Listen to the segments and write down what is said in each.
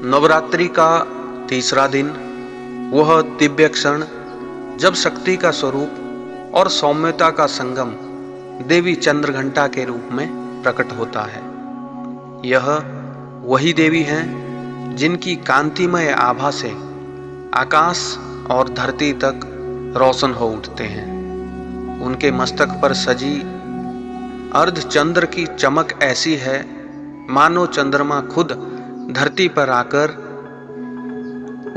नवरात्रि का तीसरा दिन वह दिव्य क्षण जब शक्ति का स्वरूप और सौम्यता का संगम देवी चंद्रघंटा के रूप में प्रकट होता है। यह वही देवी हैं जिनकी कांतिमय आभा से आकाश और धरती तक रोशन हो उठते हैं। उनके मस्तक पर सजी अर्धचंद्र की चमक ऐसी है मानो चंद्रमा खुद धरती पर आकर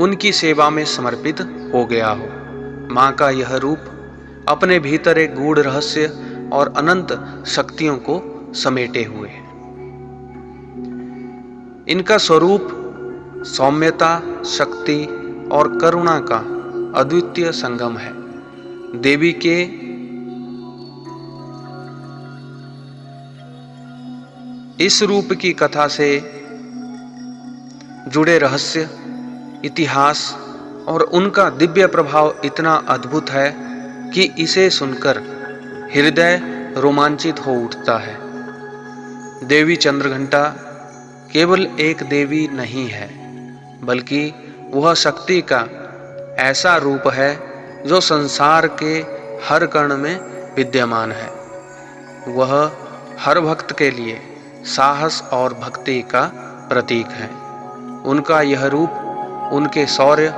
उनकी सेवा में समर्पित हो गया हो। मां का यह रूप अपने भीतर एक गूढ़ रहस्य और अनंत शक्तियों को समेटे हुए है। इनका स्वरूप सौम्यता, शक्ति और करुणा का अद्वितीय संगम है। देवी के इस रूप की कथा से जुड़े रहस्य, इतिहास और उनका दिव्य प्रभाव इतना अद्भुत है कि इसे सुनकर हृदय रोमांचित हो उठता है। देवी चंद्रघंटा केवल एक देवी नहीं है, बल्कि वह शक्ति का ऐसा रूप है जो संसार के हर कण में विद्यमान है। वह हर भक्त के लिए साहस और भक्ति का प्रतीक है। उनका यह रूप उनके शौर्य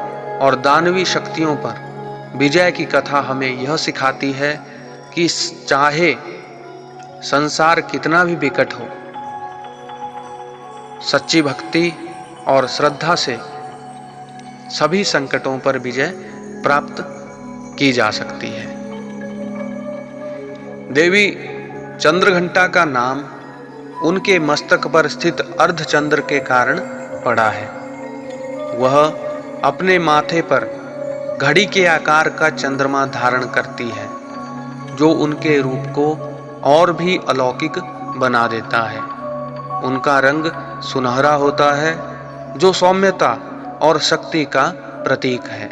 और दानवी शक्तियों पर विजय की कथा हमें यह सिखाती है कि चाहे संसार कितना भी विकट हो, सच्ची भक्ति और श्रद्धा से सभी संकटों पर विजय प्राप्त की जा सकती है। देवी चंद्रघंटा का नाम उनके मस्तक पर स्थित अर्धचंद्र के कारण पड़ा है। वह अपने माथे पर घड़ी के आकार का चंद्रमा धारण करती है, जो उनके रूप को और भी अलौकिक बना देता है। उनका रंग सुनहरा होता है, जो सौम्यता और शक्ति का प्रतीक है।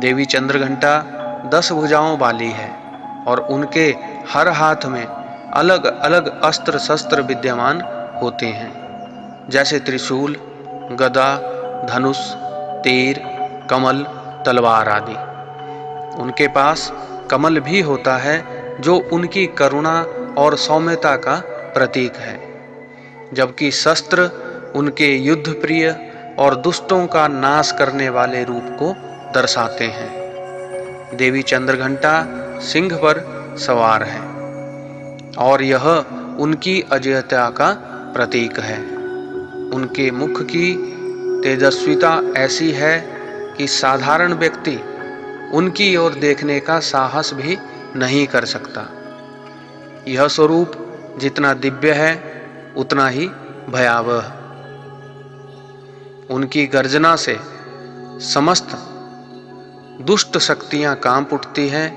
देवी चंद्रघंटा 10 भुजाओं वाली है और उनके हर हाथ में अलग अलग अस्त्र शस्त्र विद्यमान होते हैं, जैसे त्रिशूल, गदा, धनुष, तीर, कमल, तलवार आदि। उनके पास कमल भी होता है, जो उनकी करुणा और सौम्यता का प्रतीक है, जबकि शस्त्र उनके युद्ध प्रिय और दुष्टों का नाश करने वाले रूप को दर्शाते हैं। देवी चंद्रघंटा सिंह पर सवार है और यह उनकी अजेयता का प्रतीक है। उनके मुख की तेजस्विता ऐसी है कि साधारण व्यक्ति उनकी ओर देखने का साहस भी नहीं कर सकता। यह स्वरूप जितना दिव्य है उतना ही भयावह। उनकी गर्जना से समस्त दुष्ट शक्तियां कांप उठती हैं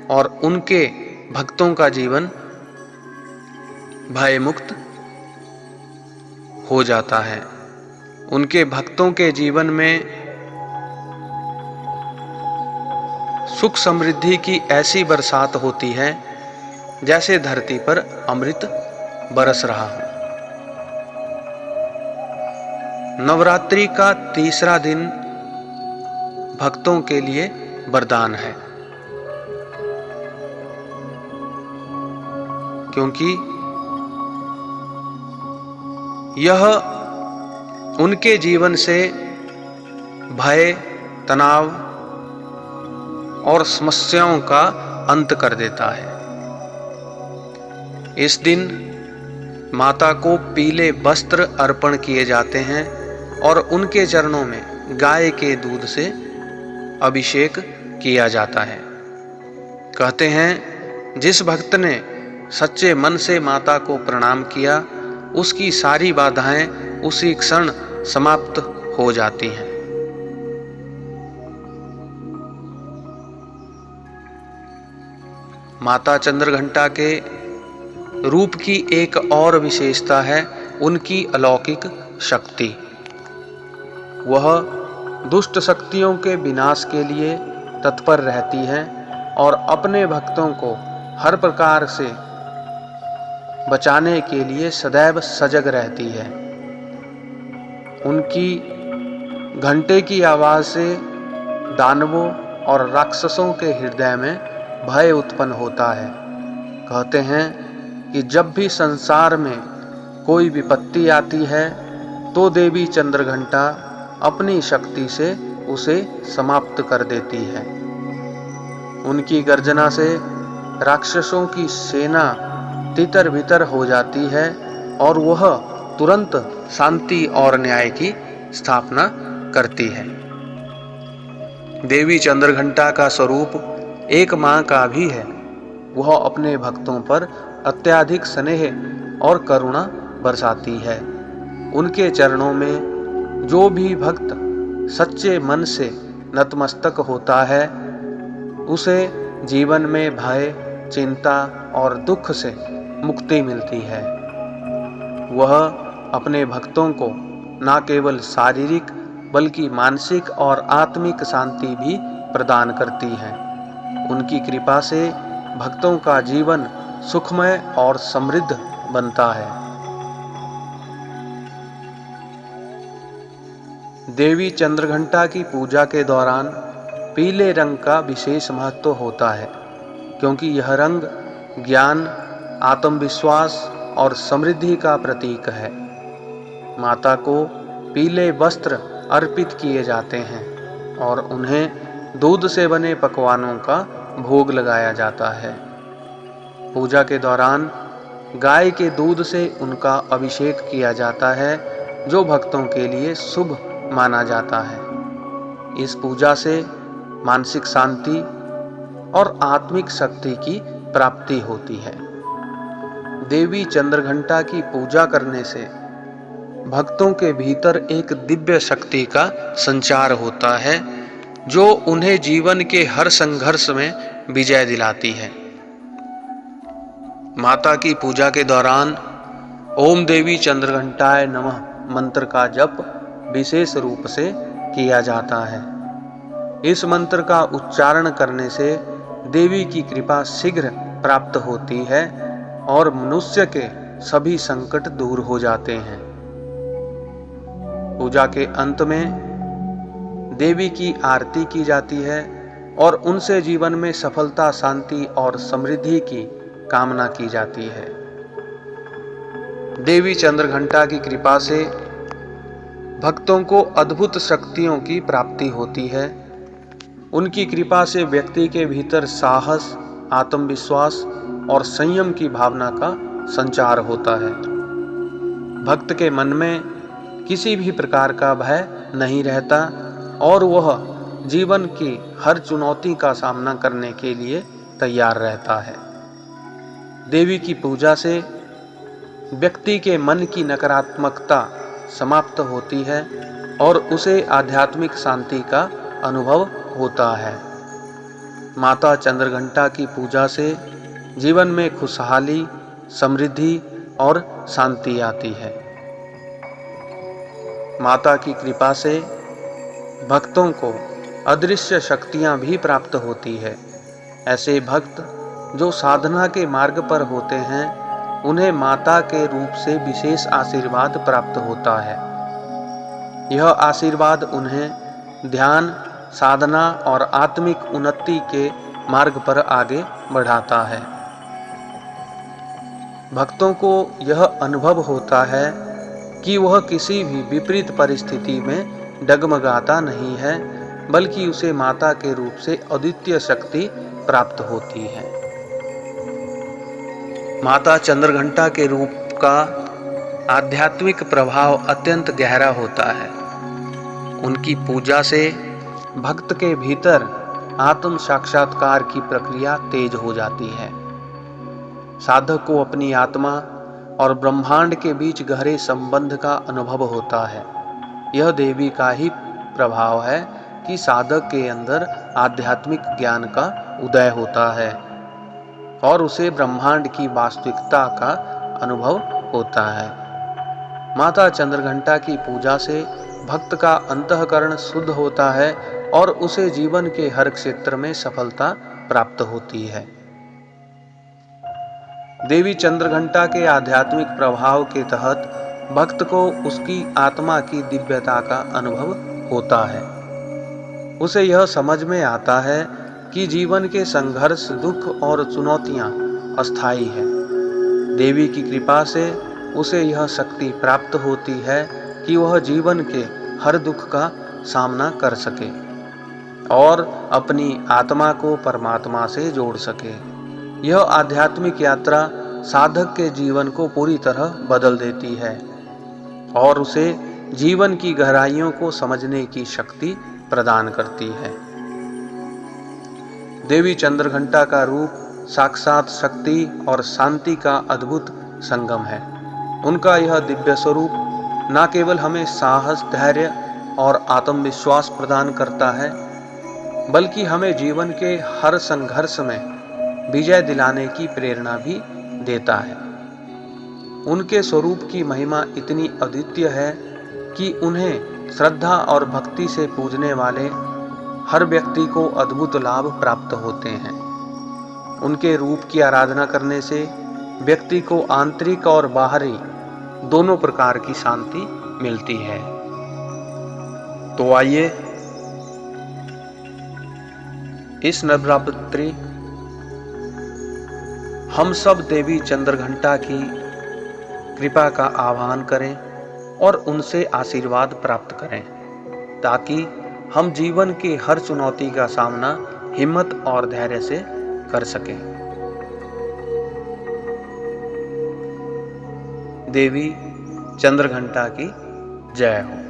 और उनके भक्तों का जीवन भयमुक्त हो जाता है। उनके भक्तों के जीवन में सुख समृद्धि की ऐसी बरसात होती है जैसे धरती पर अमृत बरस रहा हो। नवरात्रि का तीसरा दिन भक्तों के लिए वरदान है, क्योंकि यह उनके जीवन से भय, तनाव और समस्याओं का अंत कर देता है। इस दिन माता को पीले वस्त्र अर्पण किए जाते हैं और उनके चरणों में गाय के दूध से अभिषेक किया जाता है। कहते हैं, जिस भक्त ने सच्चे मन से माता को प्रणाम किया, उसकी सारी बाधाएं उसी क्षण समाप्त हो जाती हैं। माता चंद्रघंटा के रूप की एक और विशेषता है उनकी अलौकिक शक्ति। वह दुष्ट शक्तियों के विनाश के लिए तत्पर रहती है और अपने भक्तों को हर प्रकार से बचाने के लिए सदैव सजग रहती है। उनकी घंटे की आवाज से दानवों और राक्षसों के हृदय में भय उत्पन्न होता है। कहते हैं कि जब भी संसार में कोई विपत्ति आती है तो देवी चंद्रघंटा अपनी शक्ति से उसे समाप्त कर देती है। उनकी गर्जना से राक्षसों की सेना तितर बितर हो जाती है और वह तुरंत शांति और न्याय की स्थापना करती है। देवी चंद्रघंटा का स्वरूप एक मां का भी है। वह अपने भक्तों पर अत्यधिक स्नेह और करुणा बरसाती है। उनके चरणों में जो भी भक्त सच्चे मन से नतमस्तक होता है उसे जीवन में भय, चिंता और दुख से मुक्ति मिलती है। वह अपने भक्तों को न केवल शारीरिक बल्कि मानसिक और आत्मिक शांति भी प्रदान करती है। उनकी कृपा से भक्तों का जीवन सुखमय और समृद्ध बनता है। देवी चंद्रघंटा की पूजा के दौरान पीले रंग का विशेष महत्व होता है, क्योंकि यह रंग ज्ञान, आत्मविश्वास और समृद्धि का प्रतीक है। माता को पीले वस्त्र अर्पित किए जाते हैं और उन्हें दूध से बने पकवानों का भोग लगाया जाता है। पूजा के दौरान गाय के दूध से उनका अभिषेक किया जाता है, जो भक्तों के लिए शुभ माना जाता है। इस पूजा से मानसिक शांति और आत्मिक शक्ति की प्राप्ति होती है। देवी चंद्रघंटा की पूजा करने से भक्तों के भीतर एक दिव्य शक्ति का संचार होता है, जो उन्हें जीवन के हर संघर्ष में विजय दिलाती है। माता की पूजा के दौरान ओम देवी चंद्रघंटाय नमः मंत्र का जप विशेष रूप से किया जाता है। इस मंत्र का उच्चारण करने से देवी की कृपा शीघ्र प्राप्त होती है और मनुष्य के सभी संकट दूर हो जाते हैं। पूजा के अंत में देवी की आरती की जाती है और उनसे जीवन में सफलता, शांति और समृद्धि की कामना की जाती है। देवी चंद्रघंटा की कृपा से भक्तों को अद्भुत शक्तियों की प्राप्ति होती है। उनकी कृपा से व्यक्ति के भीतर साहस, आत्मविश्वास और संयम की भावना का संचार होता है। भक्त के मन में किसी भी प्रकार का भय नहीं रहता और वह जीवन की हर चुनौती का सामना करने के लिए तैयार रहता है। देवी की पूजा से व्यक्ति के मन की नकारात्मकता समाप्त होती है और उसे आध्यात्मिक शांति का अनुभव होता है। माता चंद्रघंटा की पूजा से जीवन में खुशहाली, समृद्धि और शांति आती है। माता की कृपा से भक्तों को अदृश्य शक्तियां भी प्राप्त होती है। ऐसे भक्त जो साधना के मार्ग पर होते हैं, उन्हें माता के रूप से विशेष आशीर्वाद प्राप्त होता है। यह आशीर्वाद उन्हें ध्यान, साधना और आत्मिक उन्नति के मार्ग पर आगे बढ़ाता है। भक्तों को यह अनुभव होता है कि वह किसी भी विपरीत परिस्थिति में डगमगाता नहीं है, बल्कि उसे माता के रूप से अद्वितीय शक्ति प्राप्त होती है। माता चंद्रघंटा के रूप का आध्यात्मिक प्रभाव अत्यंत गहरा होता है। उनकी पूजा से भक्त के भीतर आत्म साक्षात्कार की प्रक्रिया तेज हो जाती है। साधक को अपनी आत्मा और ब्रह्मांड के बीच गहरे संबंध का अनुभव होता है। यह देवी का ही प्रभाव है कि साधक के अंदर आध्यात्मिक ज्ञान का उदय होता है और उसे ब्रह्मांड की वास्तविकता का अनुभव होता है। माता चंद्रघंटा की पूजा से भक्त का अंतःकरण शुद्ध होता है और उसे जीवन के हर क्षेत्र में सफलता प्राप्त होती है। देवी चंद्रघंटा के आध्यात्मिक प्रभाव के तहत भक्त को उसकी आत्मा की दिव्यता का अनुभव होता है। उसे यह समझ में आता है कि जीवन के संघर्ष, दुख और चुनौतियां अस्थायी है। देवी की कृपा से उसे यह शक्ति प्राप्त होती है कि वह जीवन के हर दुख का सामना कर सके और अपनी आत्मा को परमात्मा से जोड़ सके। यह आध्यात्मिक यात्रा साधक के जीवन को पूरी तरह बदल देती है और उसे जीवन की गहराइयों को समझने की शक्ति प्रदान करती है। देवी चंद्रघंटा का रूप साक्षात शक्ति और शांति का अद्भुत संगम है। उनका यह दिव्य स्वरूप न केवल हमें साहस, धैर्य और आत्मविश्वास प्रदान करता है, बल्कि हमें जीवन के हर संघर्ष में विजय दिलाने की प्रेरणा भी देता है। उनके स्वरूप की महिमा इतनी अद्वितीय है कि उन्हें श्रद्धा और भक्ति से पूजने वाले हर व्यक्ति को अद्भुत लाभ प्राप्त होते हैं। उनके रूप की आराधना करने से व्यक्ति को आंतरिक और बाहरी दोनों प्रकार की शांति मिलती है। तो आइए इस नवरात्रि हम सब देवी चंद्रघंटा की कृपा का आह्वान करें और उनसे आशीर्वाद प्राप्त करें, ताकि हम जीवन की हर चुनौती का सामना हिम्मत और धैर्य से कर सकें। देवी चंद्रघंटा की जय हो।